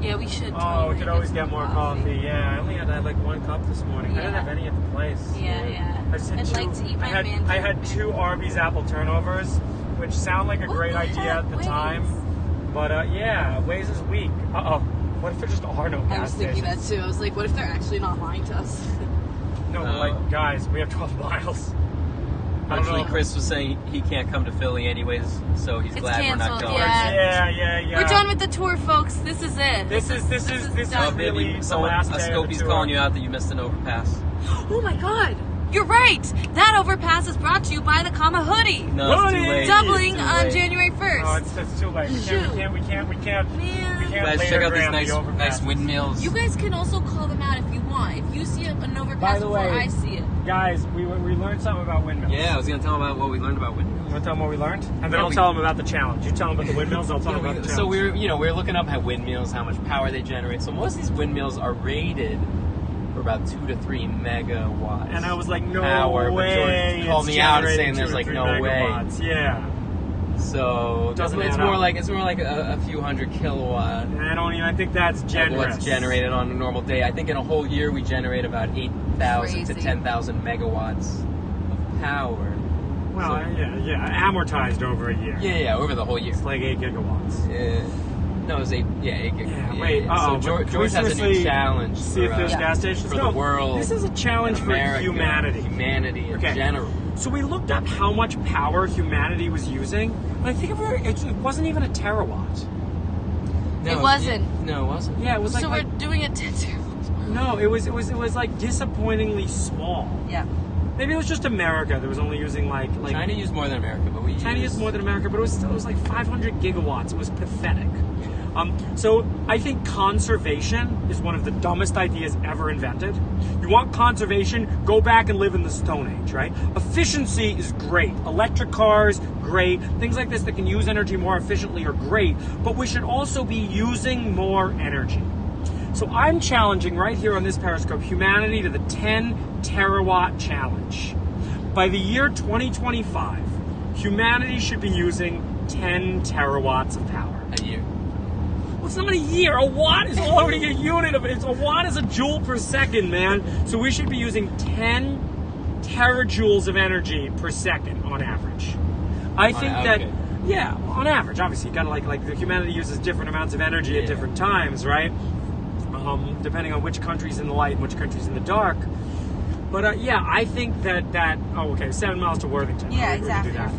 Yeah, we should. Oh, totally we could always some get more coffee. Yeah, I only had 1 cup this morning. I didn't Yeah. have any at the place. Yeah. I just had I'd two, like to eat my I had 2 Arby's apple turnovers, which sound like a What great the idea heck, at the Waze? time. But yeah, Waze is weak. Uh-oh. What if there just are no gas I was thinking stations? that too. I was like, what if they're actually not lying to us? No, but guys, we have 12 miles. I don't Actually, know. Chris was saying he can't come to Philly anyways, so he's It's glad we're not canceled, going. yeah. Yeah. We're done with the tour, folks. This is it. This is done. really Maybe the last day of the Scopey's tour. calling you out that you missed an overpass. Oh my god. You're right. That overpass is brought to you by the comma hoodie. No, it's too Hoodie! late. Doubling It's too on late. January 1st. Oh, it's too late. We can't. Man. You guys check out these latergram nice, the overpasses. nice windmills. You guys can also call them out if you want. If you see an overpass By the before way, I see it. Guys, we learned something about windmills. Yeah, I was gonna tell them about what we learned about You windmills. want to tell them what we learned? And then No, I'll tell them about the challenge. You tell them about the windmills, I'll tell them about the challenge. So we're looking up how windmills, how much power they generate. So most of these windmills are rated for about 2 to 3 megawatts. And I was like, no power, way. But George called it's me out generating saying there's 2 to like 3 no way. megawatts. Yeah. So Doesn't it's add more up. like a few hundred kilowatt. I think that's generous. What's generated on a normal day? I think in a whole year we generate about 8,000 to Crazy. 10,000 megawatts of power. Well, So- yeah. Amortized over a year. Yeah, over the whole year. It's like 8 gigawatts. No, it was 8 gig. Yeah, wait. So George has a new seriously challenge See if for, there's gas stations. for No, the world. This is a challenge and for America, humanity. Humanity in Okay. general. So we looked up how much power humanity was using, and I think it wasn't even a terawatt. It wasn't. No, it wasn't. Yeah, it was So we're doing it 10 seconds. no, it was like disappointingly small. Yeah. Maybe it was just America that was only using like China used more than America, but we China used more than America, but it was like 500 gigawatts. It was pathetic. So I think conservation is one of the dumbest ideas ever invented. You want conservation? Go back and live in the Stone Age, right? Efficiency is great. Electric cars, great. Things like this that can use energy more efficiently are great, but we should also be using more energy. So I'm challenging right here on this Periscope humanity to the 10 terawatt challenge. By the year 2025, humanity should be using 10 terawatts of power. A year. Well, it's not a year. A watt is already a unit of it. A watt is a joule per second, man. So we should be using 10 terajoules of energy per second on average. I think that, okay. yeah, on average. Obviously, you gotta like the humanity uses different amounts of energy at different times, right? Depending on which country's in the light and which country's in the dark. But yeah, I think that 7 miles to Worthington. Yeah, We can do exactly. that. We're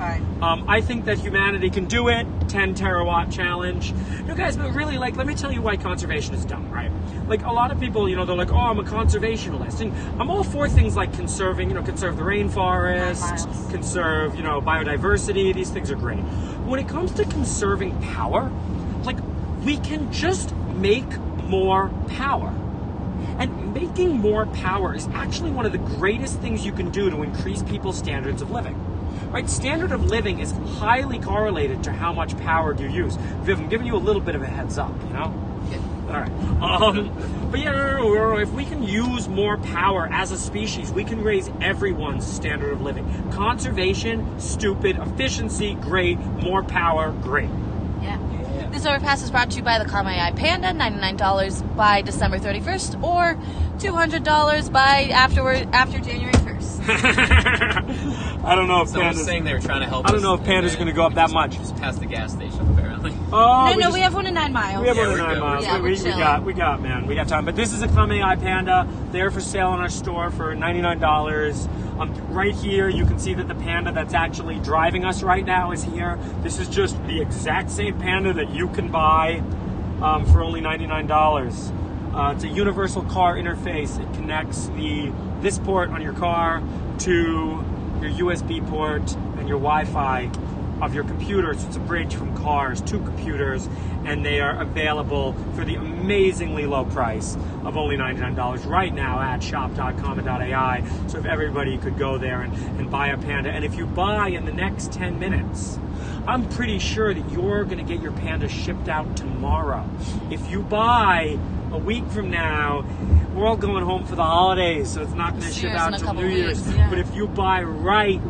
fine. I think that humanity can do it. 10 terawatt challenge. You guys, but really, let me tell you why conservation is dumb, right? Like, a lot of people, they're like, oh, I'm a conservationalist. And I'm all for things like conserving, conserve the rainforest, conserve, biodiversity. These things are great. When it comes to conserving power, we can just make more power. And making more power is actually one of the greatest things you can do to increase people's standards of living. Right? Standard of living is highly correlated to how much power you use. Viv, I'm giving you a little bit of a heads up, you know? Good. All right. But yeah, if we can use more power as a species, we can raise everyone's standard of living. Conservation, stupid. Efficiency, great. More power, great. Yeah. This overpass is brought to you by the comma.ai Panda, $99 by December 31st, or $200 by after January 1st. I don't know if Someone was Panda's saying they were trying to help us. I don't know if Panda's going to go up that much. Just past the gas station, apparently. Oh, No, we have one in 9 miles. We have one Yeah, in we're 9 good. miles. Yeah, we got, man. We got time. But this is a comma.ai Panda. They're for sale in our store for $99. Right here, you can see that the Panda that's actually driving us right now is here. This is just the exact same Panda that you can buy for only $99. It's a universal car interface. It connects this port on your car to your USB port and your Wi-Fi of your computer. So it's a bridge from cars to computers, and they are available for the amazingly low price of only $99 right now at shop.comma.ai. So if everybody could go there and buy a Panda, and if you buy in the next 10 minutes, I'm pretty sure that you're going to get your Panda shipped out tomorrow. If you buy a week from now, we're all going home for the holidays, so it's not going to ship out till New Year's. Yeah. But if you buy right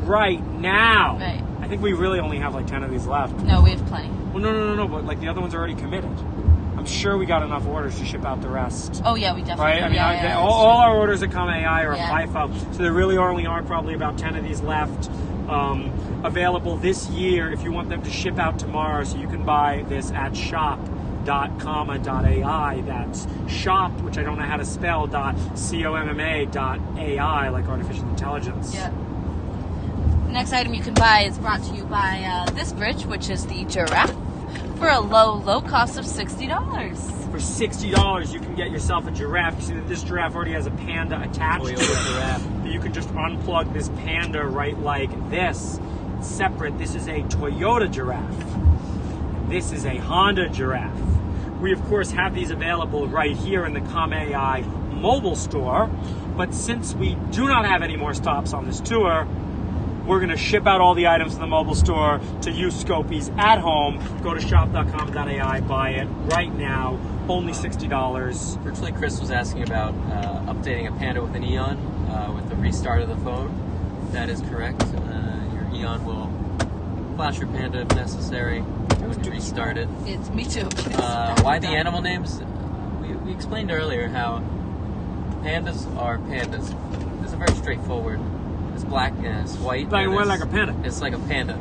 now, Right. I think we really only have like 10 of these left. No, we have plenty. Well, no, but like the other ones are already committed. I'm sure we got enough orders to ship out the rest. Oh, yeah, we definitely Right? do. I mean, Yeah, all our orders at comma.ai are Yeah. a FIFO, so there really only are probably about 10 of these left available this year if you want them to ship out tomorrow, so you can buy this at shop.comma.ai. That's shop, which I don't know how to spell, .comma.ai, like artificial intelligence. Yeah. The next item you can buy is brought to you by this bridge, which is the giraffe, for a low cost of $60. For $60, you can get yourself a giraffe. You see that this giraffe already has a Panda attached to it. Giraffe. You can just unplug this Panda right like this. It's separate. This is a Toyota giraffe. This is a Honda giraffe. We, of course, have these available right here in the comma.ai mobile store. But since we do not have any more stops on this tour, we're going to ship out all the items in the mobile store to you Scopies at home. Go to shop.comma.ai, buy it right now, only $60. Virtually, Chris was asking about updating a Panda with an Eon with the restart of the phone. That is correct. Your Eon will flash your Panda if necessary when you restart it. It's me too. Why the animal names? We explained earlier how pandas are pandas. It's very straightforward. It's black and it's white. Like, and we're like a panda. It's like a panda.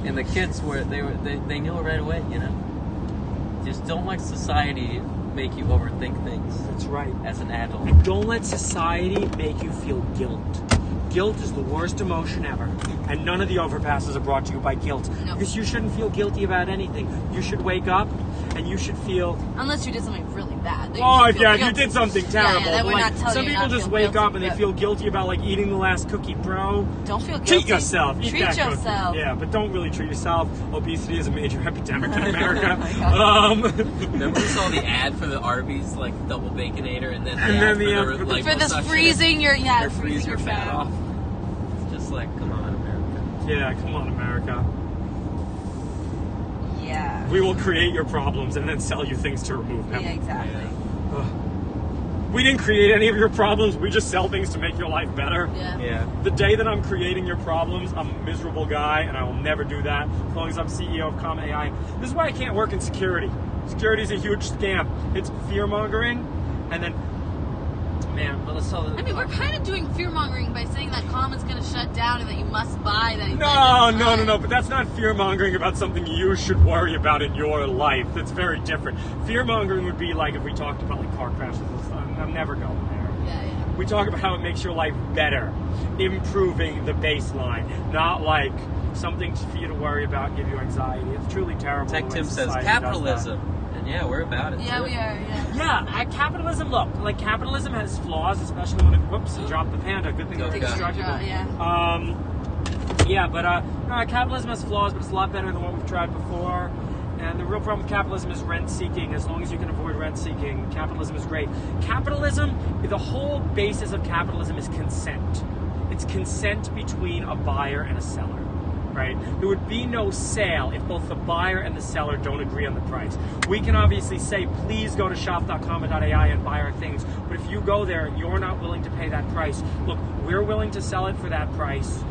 And the kids they knew it right away, you know? Just don't let society make you overthink things. That's right. As an adult. And don't let society make you feel guilt. Guilt is the worst emotion ever. And none of the overpasses are brought to you by guilt. No. Because you shouldn't feel guilty about anything. You should wake up and you should feel... Unless you did something really bad. Then you Oh, should feel yeah, if you guilty. did something terrible. Yeah, then we're But, not telling some you people not to just feel wake guilty, up and they but- feel guilty about like eating the last cookie, bro. Don't feel guilty. Treat yourself. Eat Treat that cookie. yourself. Yeah, but don't really treat yourself. Obesity is a major epidemic in America. Oh Remember we saw the ad for the Arby's like double baconator and then the And ad then for the ad the for the- like For this freezing your freeze your fat off. Just like, come on, America. Yeah, come on, America. Yeah. We will create your problems and then sell you things to remove them. Yeah, exactly. We didn't create any of your problems. We just sell things to make your life better. Yeah. The day that I'm creating your problems, I'm a miserable guy, and I will never do that as long as I'm CEO of comma.ai. This is why I can't work in security. Security is a huge scam. It's fear-mongering, and then, man, well, let's tell I mean, we're kind of doing fear-mongering by saying that comma's going to shut down and that you must buy that. No, but that's not fear-mongering about something you should worry about in your life. That's very different. Fear-mongering would be like if we talked about like car crashes and stuff. I'm never going there. Yeah. We talk about how it makes your life better, improving the baseline, not like something for you to worry about, give you anxiety. It's truly terrible. Tech the way Tim says society does that. capitalism. And yeah, we're about it. Yeah, too. we are, yeah. Yeah, capitalism, look, like capitalism has flaws, especially when it, whoops, I dropped the Panda. Good thing I Okay. deconstructed it. Yeah. Yeah, but capitalism has flaws, but it's a lot better than what we've tried before. And the real problem with capitalism is rent seeking. As long as you can avoid rent seeking, capitalism is great. Capitalism, the whole basis of capitalism is consent. It's consent between a buyer and a seller, right? There would be no sale if both the buyer and the seller don't agree on the price. We can obviously say, please go to shop.comma.ai and buy our things. But if you go there and you're not willing to pay that price, look, we're willing to sell it for that price.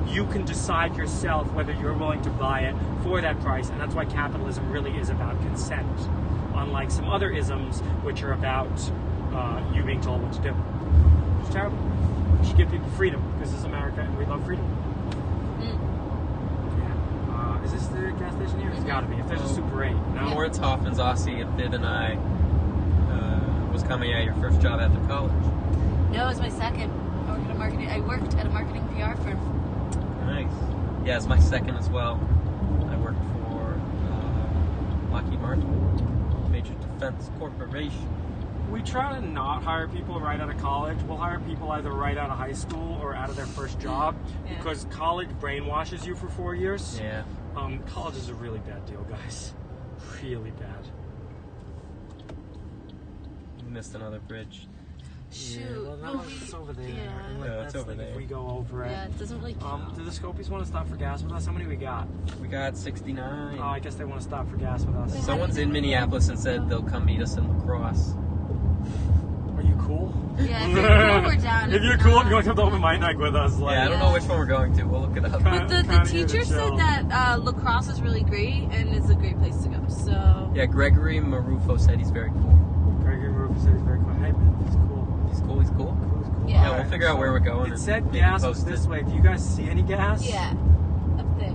You can decide yourself whether you're willing to buy it for that price, and that's why capitalism really is about consent, unlike some other isms which are about you being told what to do. It's terrible. We should give people freedom, because this is America and we love freedom. Yeah. Is this the gas station here? It's got to be. If there's a Super 8. No? Moritz Hoffman's Aussie and Viv and I was coming at your first job after college. No, it was my second. I worked at a marketing PR firm. Nice. Yeah, it's my second as well. I worked for Lockheed Martin, major defense corporation. We try to not hire people right out of college. We'll hire people either right out of high school or out of their first job, because college brainwashes you for 4 years. Yeah. College is a really bad deal, guys. Really bad. You missed another bridge. Shoot. Yeah, well, it's over there. Yeah, it's over there. If we go over it. Yeah, it doesn't really count. Do the Scopies want to stop for gas with us? How many we got? We got 69. Oh, I guess they want to stop for gas with us. Someone's in Minneapolis and said they'll come meet us in La Crosse. Are you cool? Yeah, if you're cool, we're down. If you're cool, you're going to come to open mic night with us. Like, Yeah, I don't know which one we're going to. We'll look it up. But the Kinda teacher said chill. that La Crosse is really great and it's a great place to go. So Yeah, Gregory Marufo said he's very cool. Gregory Rufus said he's very cool. Hey, man, he's cool. He's cool, he's cool. Cool, he's cool. Yeah. Yeah, we'll figure out where we're going. It and said maybe gas was post this it. way. Do you guys see any gas? yeah, up there.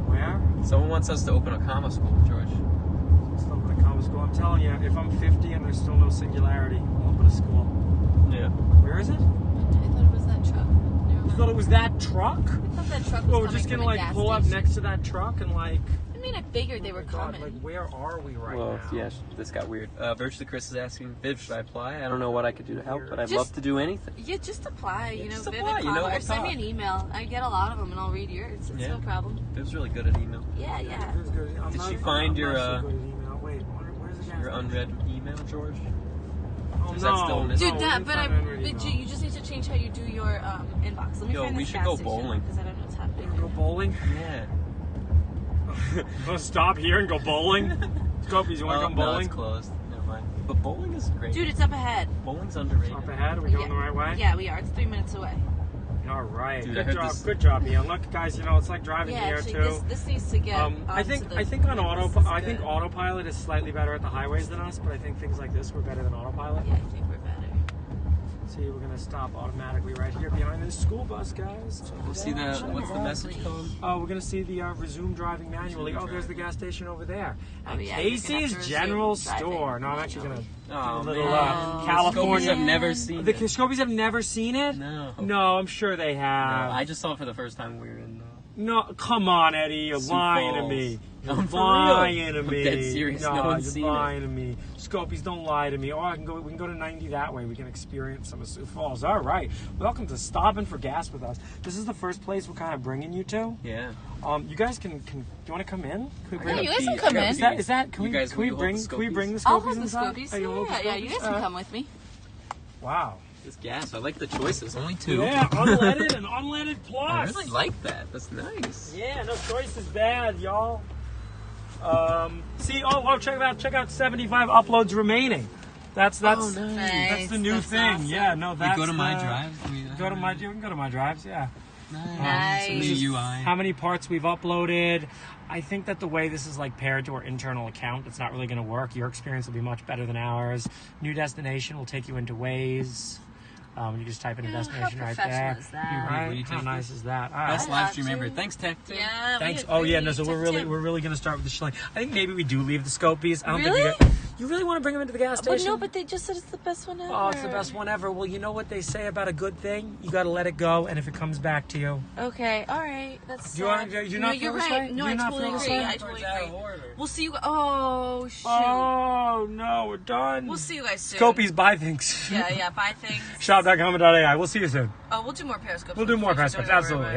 Where? Someone wants us to open a comma school, George. Let's open a comedy school. I'm telling you, if I'm 50 and there's still no singularity, I'll open a school. Yeah. Where is it? I thought it was that truck. Never You mind. thought it was that truck? I thought that truck was Well, we're coming just gonna from a like gas pull up station. next to that truck and like. I mean, I figured they were God, coming. like where are we right Well, now? yeah, this got weird. Virtually Chris is asking, Viv, should I apply? I don't know what I could do to help, but I'd Just- love to do anything. Yeah, just apply. You know, just Viv apply, and you know, Connor, we'll or send me talk. an email. I get a lot of them, and I'll read yours. It's Yeah. no problem. Viv's really good at email. Yeah, yeah. Who's good? I'm Did not- she find I'm your, not so good at email. Wait, where's the gas Your station? unread email, George? Oh, Is that no. still missing? Dude, No, that, we but found unread email. you just need to change how you do your inbox. Let me Yo, find we this should gas go station, bowling. because I don't know what's happening. Go bowling? Yeah. Wanna stop here and go bowling? Scopies, you want to come No, bowling? it's closed. Never mind. But bowling is great. Dude, it's up ahead. Bowling's underrated. Up ahead? Are we going the right way? Yeah, we are. It's 3 minutes away. All right. Dude, I Good heard job. this- Good job, Ian. Look, guys, you know it's like driving Yeah, here actually, too. this needs to get. I onto think the- I think on this is I think good. autopilot is slightly better at the highways than us, but I think things like this were better than autopilot. Yeah, I think we're better. See, we're gonna stop automatically right here behind this school bus, guys. We'll see the, what's the message code? Oh, we're gonna see the resume driving manually. Oh, there's the gas station over there. And yeah, you're gonna have Casey's to resume General driving Store. No, I'm actually gonna Oh, do a little man. California. Scopies have never seen The it. Scopies have never seen it. No. No, I'm sure they No, have. I just saw it for the first time we were in No, come on, Eddie. You're Sioux lying to Falls. me. No, You're for real. lying to I'm me. dead serious. No No, one's you're seen it. lying to me. Scopies, don't lie to me. Oh, we can go to 90 that way. We can experience some of Sioux Falls. All right. Welcome to Stopping for Gas with us. This is the first place we're kind of bringing you to. Yeah. You guys can do you want to come in? Can we Yeah, bring you guys can come in. Is that can You we guys, can will we you bring hold the can we bring the I'll Scopies hold the inside? Scopies. Oh, you hold the Yeah, you Scopies? guys can come with me. Wow. This gas, I like the choices. Only two. Yeah, unleaded and unleaded I plus. really like that. That's nice. Yeah, no choice is bad, y'all. Check out 75 uploads remaining. That's nice. that's the new That's thing. awesome. Yeah, no, that's We go to my the- drive. You can go to my drives. Yeah. Nice. New UI. How many parts we've uploaded? I think that the way this is like paired to our internal account, it's not really going to work. Your experience will be much better than ours. New destination will take you into Waze. You just type in a Yeah, destination how right professional there. is that? Right? Will you How take nice this? is that? All right. Best I live got stream you. ever. Thanks, Tech. Yeah. Thanks. we Oh yeah, agree. no. So we're Tip. really gonna start with the Schilling. I think maybe we do leave the Scopies. I don't Really? think you really want to bring them into the gas But station. no, but they just said it's the best one ever. Oh, it's the best one ever. Well, you know what they say about a good thing? You got to let it go, and if it comes back to you, Okay, all right. That's. Do you wanna- sad. do you No, not you're feel this right. way? No, Do you I not totally feel this agree. way? I totally agree. We'll see you. Oh shoot. oh no, we're done. We'll see you guys soon. Scopies, buy things. Yeah, buy things. Shop.comma.ai. We'll see you soon. Oh, we'll do more Periscopes. We'll do more Don't Periscopes, worry about it. absolutely.